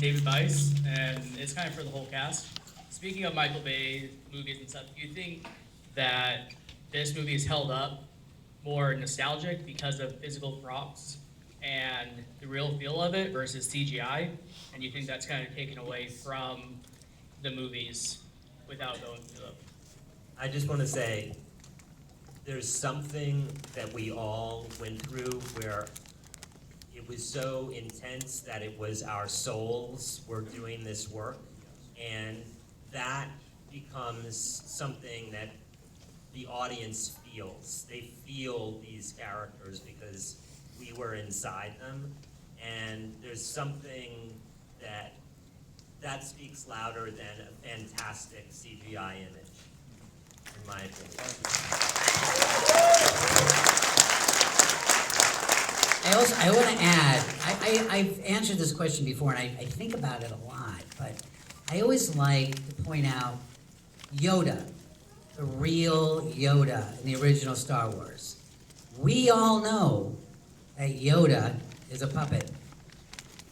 David Weiss, and it's kind of for the whole cast. Speaking of Michael Bay movies and stuff, do you think that this movie is held up more nostalgic because of physical props and the real feel of it versus CGI? And you think that's kind of taken away from the movies without going through them? I just want to say, there's something that we all went through where it was so intense that it was our souls were doing this work, and that becomes something that the audience feels. They feel these characters because we were inside them, and there's something that speaks louder than a fantastic CGI image, in my opinion. I want to add, I've answered this question before, and I think about it a lot, but I always like to point out Yoda, the real Yoda in the original Star Wars. We all know that Yoda is a puppet.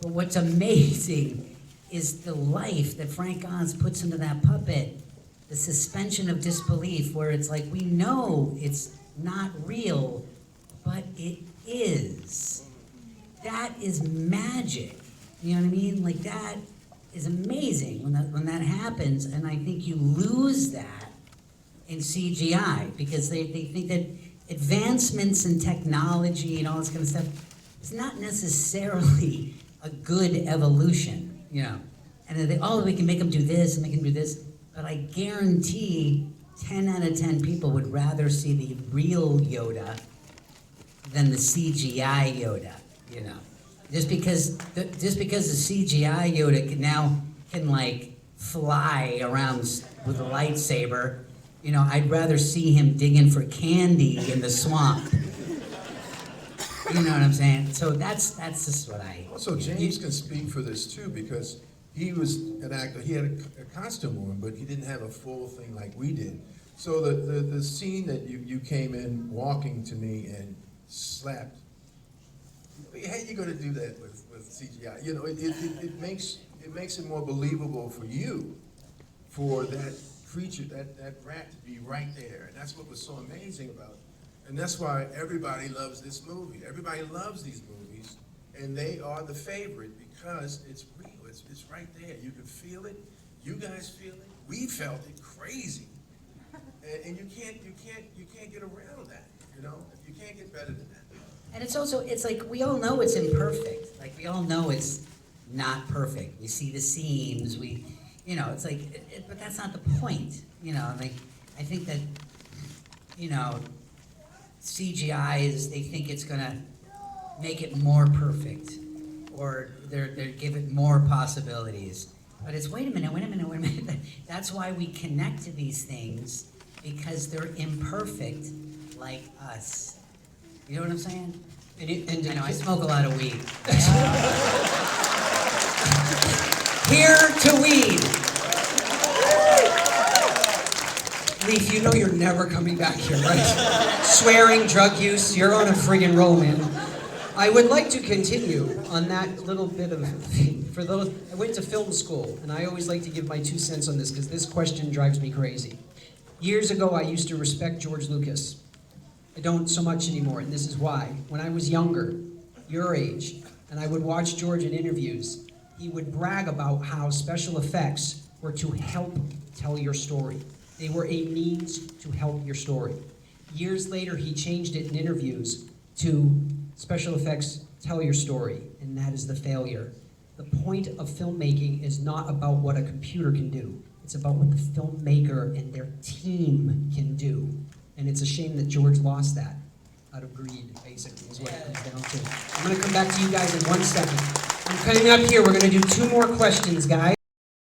But what's amazing is the life that Frank Oz puts into that puppet, the suspension of disbelief, where it's like, we know it's not real, but it is. That is magic. You know what I mean? Like, that is amazing when that happens, and I think you lose that in CGI because they think that advancements in technology and all this kind of stuff is not necessarily a good evolution, you know. And they, oh, we can make them do this and make them do this, but I guarantee 10 out of 10 people would rather see the real Yoda than the CGI Yoda, you know. Just because the CGI Yoda can like fly around with a lightsaber, you know, I'd rather see him digging for candy in the swamp. You know what I'm saying? So that's just what I. Also, James can speak for this too, because he was an actor. He had a costume on, but he didn't have a full thing like we did. So the scene that you came in walking to me and slapped. How you going to do that with CGI? You know, it makes it more believable for you, for that creature, that rat to be right there, and that's what was so amazing about it. And that's why everybody loves this movie. Everybody loves these movies, and they are the favorite because it's real. It's right there. You can feel it. You guys feel it. We felt it crazy, and you can't get around that. You know, you can't get better than that. And it's also, it's like, we all know it's imperfect. Like, we all know it's not perfect. We see the seams, you know, it's like, but that's not the point. You know, like, I think that, you know, CGI is, they think it's gonna make it more perfect, or they give it more possibilities. But it's, wait a minute. That's why we connect to these things, because they're imperfect like us. You know what I'm saying? And you know, I smoke a lot of weed. Here to weed. Leaf, you know you're never coming back here, right? Swearing, drug use, you're on a friggin' roll, man. I would like to continue on that little bit of thing. For those, I went to film school, and I always like to give my 2 cents on this, because this question drives me crazy. Years ago, I used to respect George Lucas. I don't so much anymore, and this is why. When I was younger, your age, and I would watch George in interviews, he would brag about how special effects were to help tell your story. They were a means to help your story. Years later, he changed it in interviews to special effects tell your story, and that is the failure. The point of filmmaking is not about what a computer can do. It's about what the filmmaker and their team can do. And it's a shame that George lost that out of greed, basically, is what it comes down to. I'm gonna come back to you guys in 1 second. I'm coming up here, we're gonna do 2 more questions, guys.